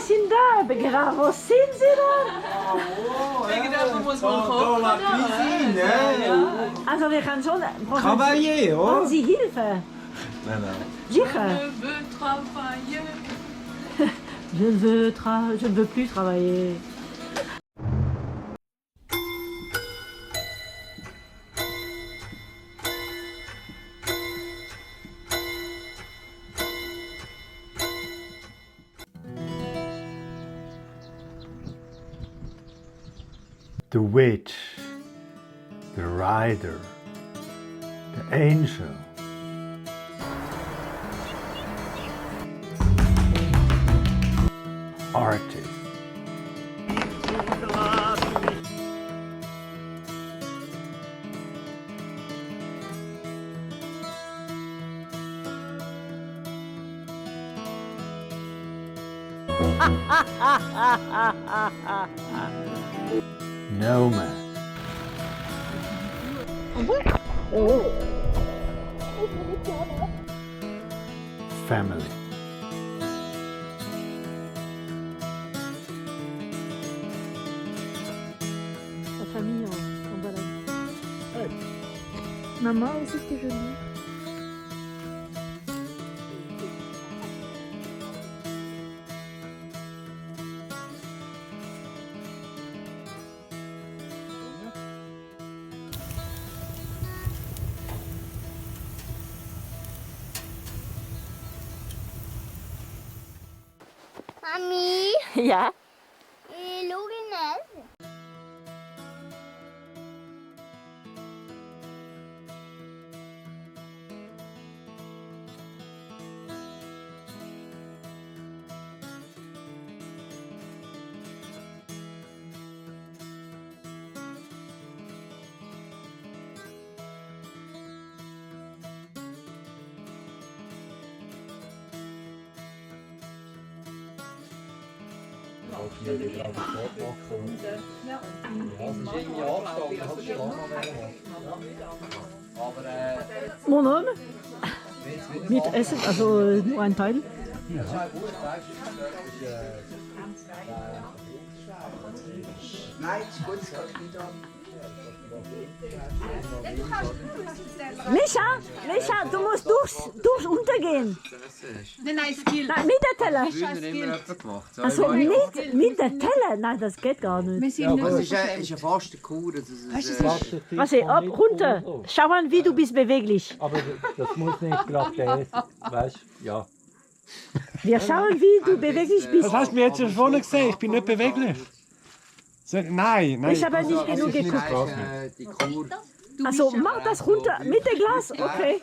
sind da, begraben. Wo sind Sie denn? Wegen dem muss man kommen. Also wir können schon... Travailler, oder? Brauchen Sie Hilfe? Nein, nein. Sicher? Je ne veux plus travailler. The witch, the rider, the angel. Artist. Nomad. Family. La famille en balade. Maman aussi, c'était joli. Mami, Ja? schau nicht. Mon homme? Mit Essen, also nur ein Teil. Mischa, du musst durchs Untergehen. Nein, es gilt. Nein, mit der Teller. Also nicht mit der Teller? Nein, das geht gar nicht. Wir sind Das nicht ist eine faste Kur. Warte, ab, runter. Schau an, wie du bist beweglich. Aber das muss nicht gerade der, weißt du? Ja. Wir schauen, wie du beweglich bist. Das hast du mir jetzt schon vorne gesehen, ich bin nicht beweglich. Nein. Ich habe nicht genug geguckt. Die Kur. Also mach das runter mit dem Glas, okay.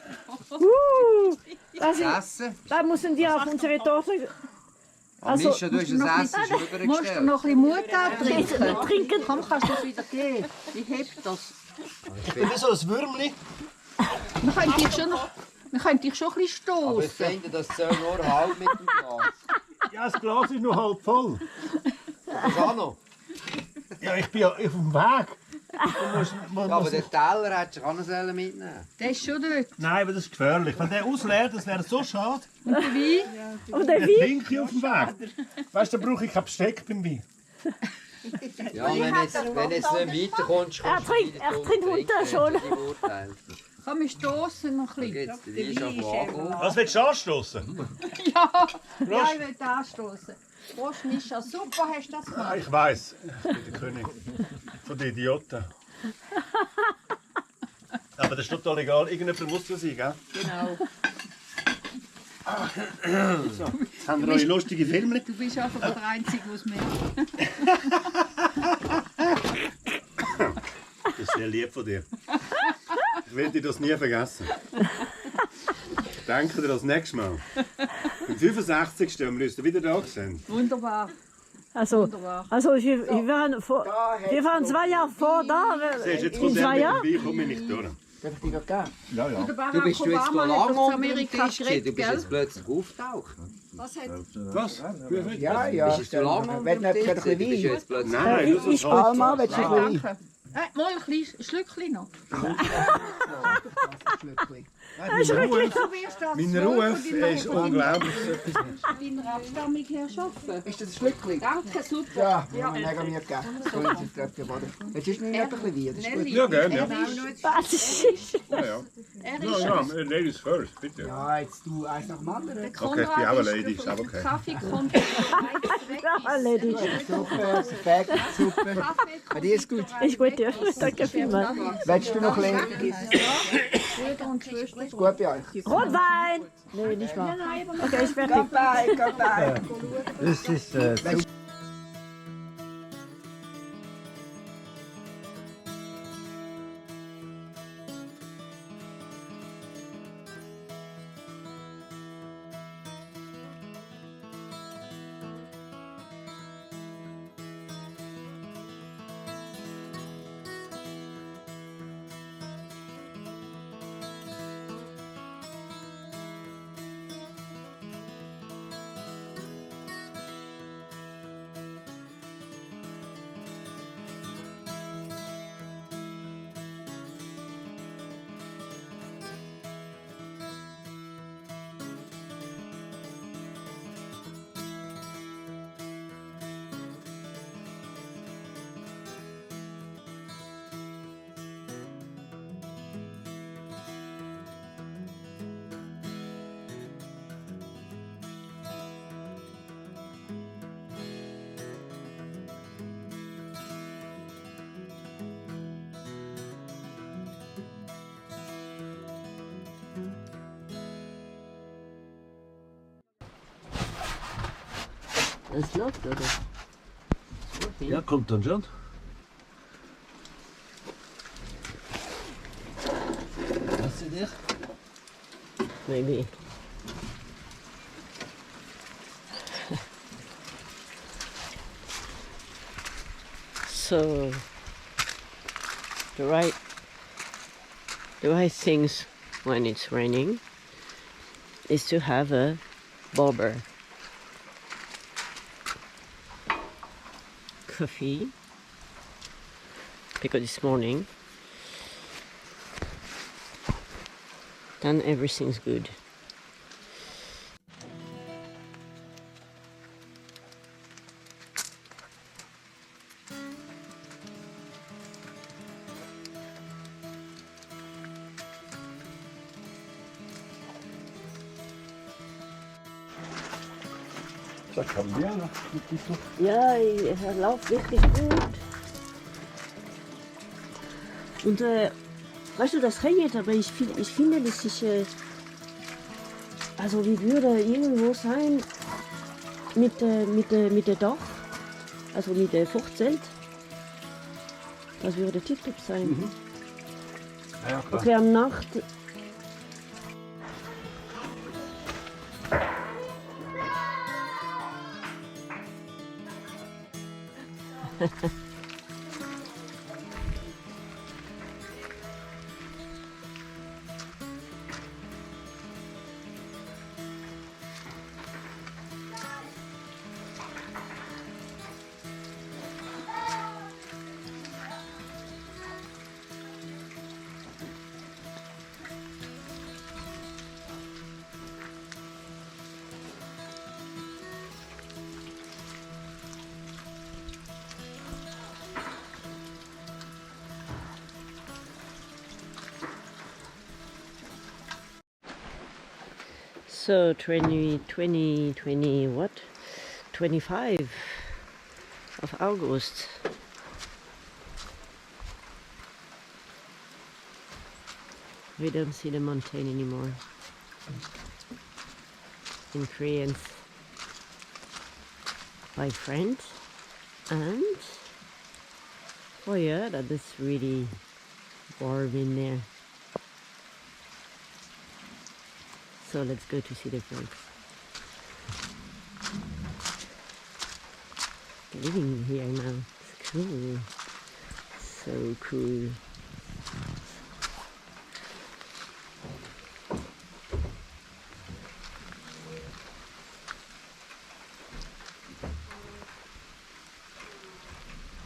Da müssen wir auf unsere Torte. Also, Mischa, du hast das Essen schon Musst du übergestellt. noch ein bisschen Mut trinken? trinken. Komm, kannst du das wieder geben? Ich heb das. Wie so ein Würmli. Wir können dich schon ein bisschen Aber ich stoßen. finde, das zählt nur halb mit dem Glas. Ja, das Glas ist noch halb voll. Was auch noch? Ja, ich bin ja auf dem Weg. Ja, aber den Teller hättest du auch noch mitnehmen. Der ist schon dort. Nein, aber das ist gefährlich. Wenn der ausleert, das wäre so schade. Und der Wein? Und der Dann Wein? trinke ich auf dem Weg. Weißt du, da brauche ich kein Besteck beim Wein. Ja, wenn jetzt nicht weiterkommst, Er trinkt runter schon. Komm, wir stoßen noch ein bisschen. Jetzt, der Wein ist schon angekommen. Was willst du anstoßen? Ja, ich will anstoßen. Prost, Mischa, super hast du das gemacht. Ich weiß, ich bin der König von den Idioten. Aber das ist total egal, irgendjemand muss das sein, gell? Genau. So, jetzt haben wir eure lustige Filme. Du bist einfach der Einzige, der es merkt. Das ist sehr lieb von dir. Ich werde dir das nie vergessen. Denke dir das nächste Mal. Am 65. haben wir uns wieder da gesehen. Wunderbar. Also wir waren 2 Jahre vor da. Siehst du, jetzt In kommt 2 der Jahren? mit dem Wein, komme ich nicht durch. Darf ich dir geben? Ja, ja. Du bist jetzt Obama noch hat lange doch zu unter dem Amerika Tisch gewesen. geredet, Du bist gell? jetzt plötzlich auftaucht. Was hat... Was? Ja, ja. Bist du lange unter Wenn dem nicht, Tisch ein gewesen? Du bist bisschen jetzt plötzlich... Nein, du sollst halt. Alma, willst du ein bisschen Danke. Mal ein Schlückchen noch. Mein Ruf ist unglaublich. Deiner Abstammung her arbeiten. Ist das ein Schlückchen? Danke, super. Ja, mega mir gegeben. So, jetzt ist es geworden. Jetzt ist mir etwas wie, das ist gut. Ja, gerne. Ja, Was ist ja. Ja, Ladies first, bitte. Ja, jetzt du eins nach dem anderen. Okay, ich bin auch eine Lady, ist aber okay. Kaffee kommt erledigt? Super, perfekt, super. Bei dir ist gut. Ist gut, ja. Danke vielmals. Willst du noch lernen? Ist gut bei euch? Rotwein! Nee, nicht wahr. Okay, ich fertig. Goodbye, goodbye. Das ist Es läuft, oder? Ja, kommt dann schon. Was ist das? Maybe. So the right things when it's raining is to have a bobber. Coffee, because it's morning, then everything's good. Das kann wir. Ja, er läuft wirklich gut. Und weißt du, das regnet, aber ich finde, dass ich, also wie würde irgendwo sein mit der Dach, also mit der Fruchtzelt. Das würde tipptopp sein. Mhm. Ja, klar. Okay, am Nacht. So 20 what? 25 of August. We don't see the mountain anymore. In Koreans by friends, and oh yeah, that is really warm in there. So let's go to see the friends. Living here now, it's cool, so cool.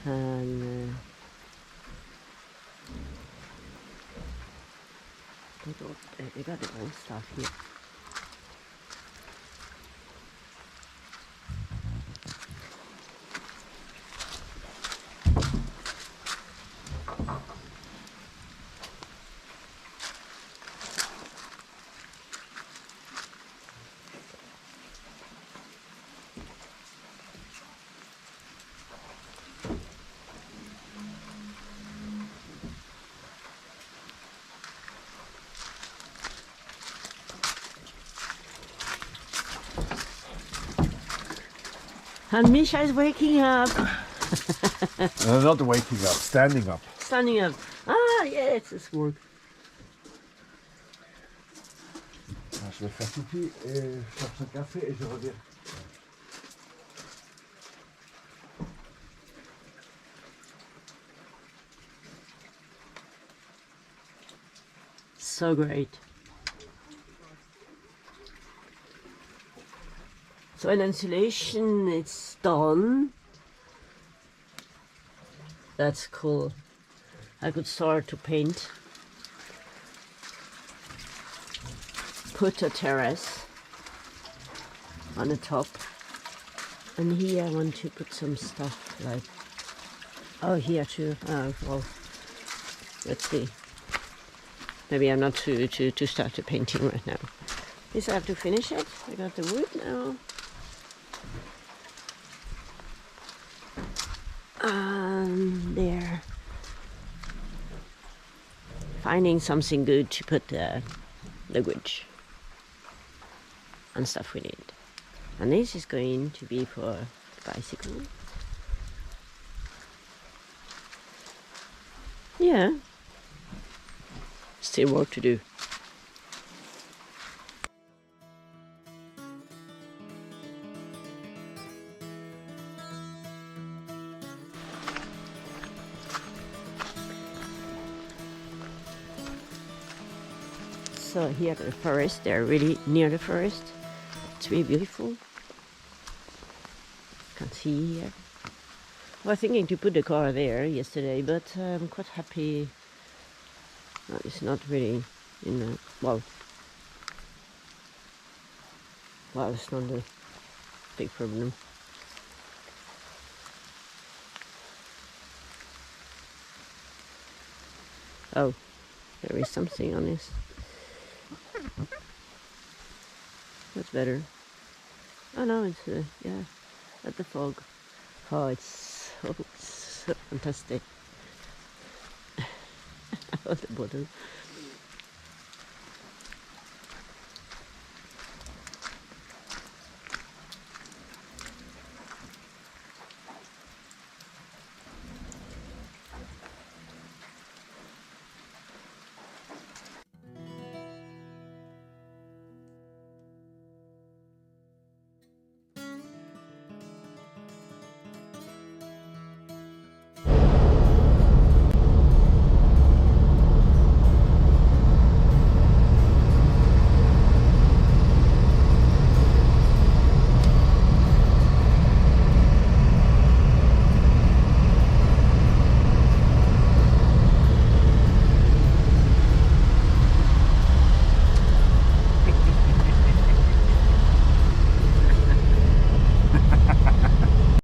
And that They got their own stuff here. And Mischa is waking up. Not waking up, standing up. Standing up. Ah, yeah, it's his work. Je vais faire pipi et je cherche un café et je reviens. So great. So an insulation, it's done. That's cool. I could start to paint. Put a terrace on the top. And here I want to put some stuff like, oh, here too. Oh, well, let's see. Maybe I'm not to start the painting right now. Yes, I have to finish it. I got the wood now. There. Finding something good to put the luggage and stuff we need. And this is going to be for bicycle. Yeah. Still work to do. So here at the forest, they're really near the forest. It's really beautiful. You can see here. I was thinking to put the car there yesterday, but I'm quite happy. It's not really in the, well, it's not a big problem. Oh, there is something on this. That's better. Oh no, it's yeah, at the fog. Oh, it's so fantastic. At the bottom.